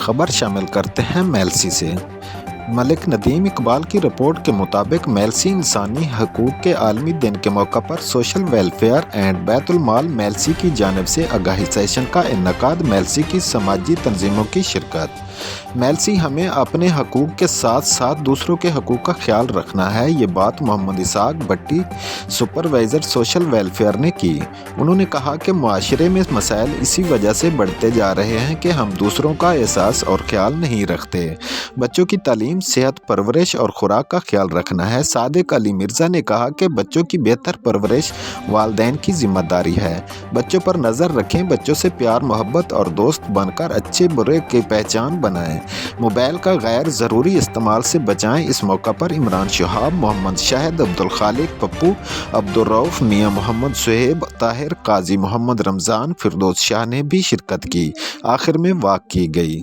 خبر شامل کرتے ہیں میلسی سے۔ ملک ندیم اقبال کی رپورٹ کے مطابق میلسی انسانی حقوق کے عالمی دن کے موقع پر سوشل ویلفیئر اینڈ بیت المال میلسی کی جانب سے آگاہی سیشن کا انعقاد۔ میلسی کی سماجی تنظیموں کی شرکت۔ میلسی ہمیں اپنے حقوق کے ساتھ ساتھ دوسروں کے حقوق کا خیال رکھنا ہے، یہ بات محمد اسحاق بٹی، سپروائزر سوشل ویلفیئر نے کی۔ انہوں نے کہا کہ معاشرے میں مسائل اسی وجہ سے بڑھتے جا رہے ہیں کہ ہم دوسروں کا احساس اور خیال نہیں رکھتے۔ بچوں کی تعلیم، صحت، پرورش اور خوراک کا خیال رکھنا ہے۔ صادق علی مرزا نے کہا کہ بچوں کی بہتر پرورش والدین کی ذمہ داری ہے۔ بچوں پر نظر رکھیں، بچوں سے پیار محبت اور دوست بن کر اچھے برے کی پہچان بنائیں۔ موبائل کا غیر ضروری استعمال سے بچائیں۔ اس موقع پر عمران شہاب، محمد شاہد، عبدالخالق پپو، عبدالرؤف میاں، محمد صہیب طاہر، قاضی محمد رمضان، فردوس شاہ نے بھی شرکت کی۔ آخر میں واک کی گئی۔